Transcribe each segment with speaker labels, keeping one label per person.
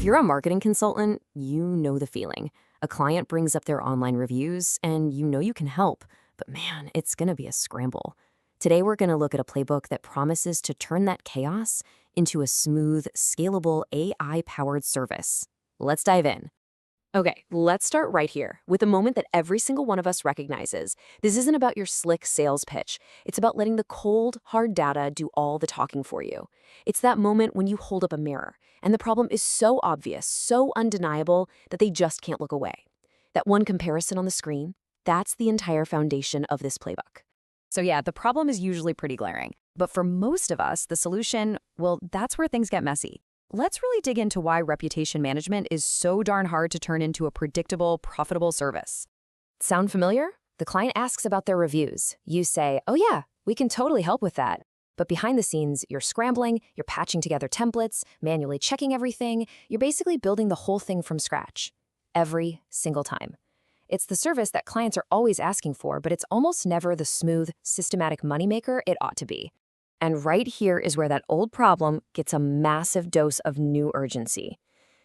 Speaker 1: If you're a marketing consultant, you know the feeling. A client brings up their online reviews, and you know you can help, but man, it's gonna be a scramble. Today, we're gonna look at a playbook that promises to turn that chaos into a smooth, scalable, AI-powered service. Let's dive in. Okay, let's start right here with a moment that every single one of us recognizes. This isn't about your slick sales pitch. It's about letting the cold, hard data do all the talking for you. It's that moment when you hold up a mirror and the problem is so obvious, so undeniable that they just can't look away. That one comparison on the screen, that's the entire foundation of this playbook. So yeah, the problem is usually pretty glaring. But for most of us, the solution, well, that's where things get messy. Let's really dig into why reputation management is so darn hard to turn into a predictable, profitable service. Sound familiar? The client asks about their reviews. You say, oh yeah, we can totally help with that. But behind the scenes, you're scrambling, you're patching together templates, manually checking everything. You're basically building the whole thing from scratch. Every single time. It's the service that clients are always asking for, but it's almost never the smooth, systematic moneymaker it ought to be. And right here is where that old problem gets a massive dose of new urgency.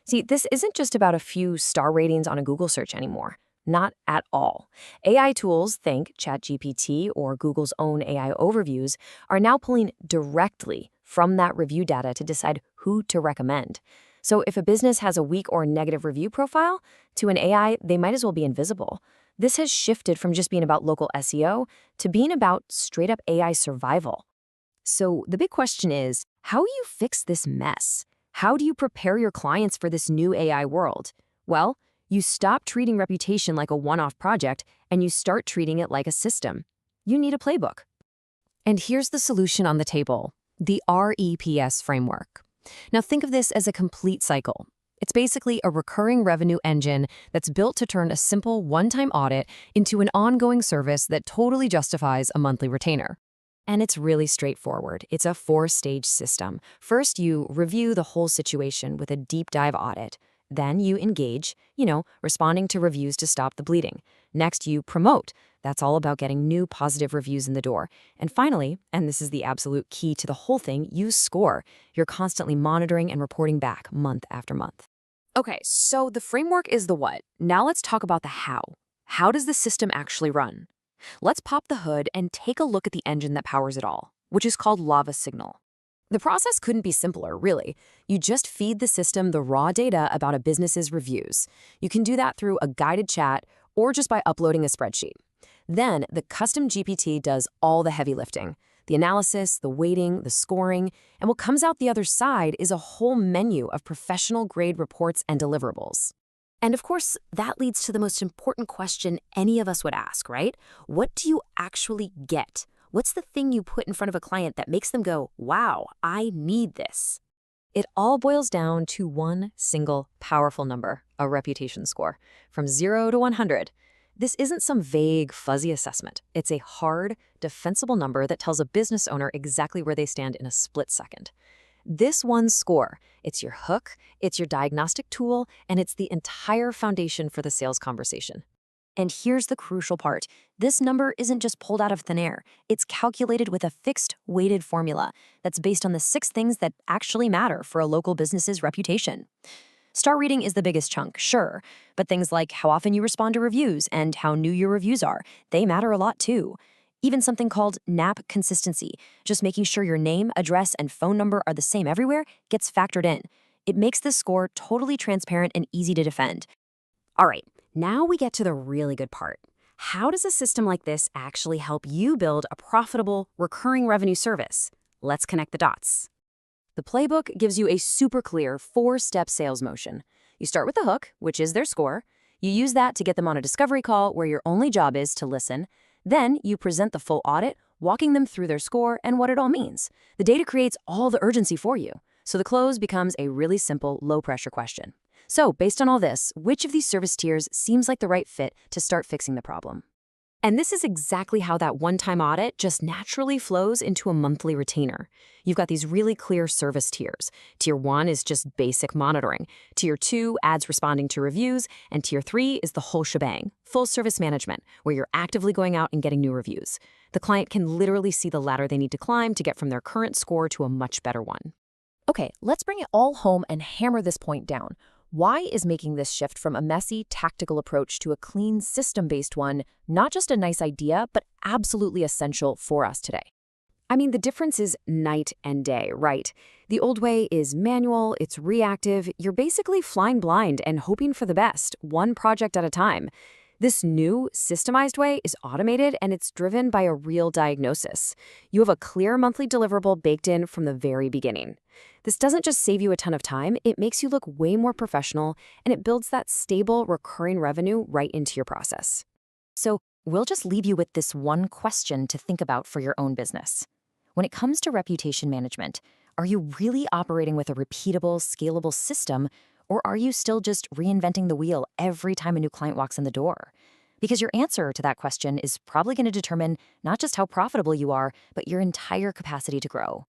Speaker 1: See, this isn't just about a few star ratings on a Google search anymore. Not at all. AI tools, think ChatGPT or Google's own AI overviews, are now pulling directly from that review data to decide who to recommend. So if a business has a weak or negative review profile, to an AI, they might as well be invisible. This has shifted from just being about local SEO to being about straight-up AI survival. So the big question is, how do you fix this mess? How do you prepare your clients for this new AI world? Well, you stop treating reputation like a one-off project and you start treating it like a system. You need a playbook. And here's the solution on the table, the R.E.P.S framework. Now think of this as a complete cycle. It's basically a recurring revenue engine that's built to turn a simple one-time audit into an ongoing service that totally justifies a monthly retainer. And it's really straightforward. It's a 4-stage system. First, you review the whole situation with a deep dive audit. Then you engage, responding to reviews to stop the bleeding. Next, you promote. That's all about getting new positive reviews in the door. And finally, and this is the absolute key to the whole thing, you score. You're constantly monitoring and reporting back month after month. Okay, so the framework is the what. Now let's talk about the how. How does the system actually run? Let's pop the hood and take a look at the engine that powers it all, which is called LAVAi Signal. The process couldn't be simpler, really. You just feed the system the raw data about a business's reviews. You can do that through a guided chat or just by uploading a spreadsheet. Then the custom GPT does all the heavy lifting, the analysis, the weighting, the scoring, and what comes out the other side is a whole menu of professional-grade reports and deliverables. And of course, that leads to the most important question any of us would ask, right? What do you actually get? What's the thing you put in front of a client that makes them go, wow, I need this? It all boils down to one single powerful number, a reputation score, from 0 to 100. This isn't some vague, fuzzy assessment. It's a hard, defensible number that tells a business owner exactly where they stand in a split second. This one score, it's your hook, it's your diagnostic tool, and it's the entire foundation for the sales conversation. And here's the crucial part. This number isn't just pulled out of thin air. It's calculated with a fixed, weighted formula that's based on the 6 things that actually matter for a local business's reputation. Star rating is the biggest chunk, sure, but things like how often you respond to reviews and how new your reviews are, they matter a lot too. Even something called NAP consistency, just making sure your name, address, and phone number are the same everywhere, gets factored in. It makes this score totally transparent and easy to defend. All right, now we get to the really good part. How does a system like this actually help you build a profitable, recurring revenue service? Let's connect the dots. The playbook gives you a super clear 4-step sales motion. You start with the hook, which is their score. You use that to get them on a discovery call where your only job is to listen. Then you present the full audit, walking them through their score and what it all means. The data creates all the urgency for you. So the close becomes a really simple, low-pressure question. So based on all this, which of these service tiers seems like the right fit to start fixing the problem? And this is exactly how that one-time audit just naturally flows into a monthly retainer. You've got these really clear service tiers. Tier 1 is just basic monitoring. Tier 2 adds responding to reviews. And Tier 3 is the whole shebang, full service management, where you're actively going out and getting new reviews. The client can literally see the ladder they need to climb to get from their current score to a much better one.
Speaker 2: Okay, let's bring it all home and hammer this point down. Why is making this shift from a messy, tactical approach to a clean, system-based one not just a nice idea, but absolutely essential for us today?
Speaker 1: I mean, the difference is night and day, right? The old way is manual, it's reactive, you're basically flying blind and hoping for the best, one project at a time. This new, systemized way is automated and it's driven by a real diagnosis. You have a clear monthly deliverable baked in from the very beginning. This doesn't just save you a ton of time, it makes you look way more professional and it builds that stable, recurring revenue right into your process. So, we'll just leave you with this one question to think about for your own business. When it comes to reputation management, are you really operating with a repeatable, scalable system, or are you still just reinventing the wheel every time a new client walks in the door? Because your answer to that question is probably going to determine not just how profitable you are, but your entire capacity to grow.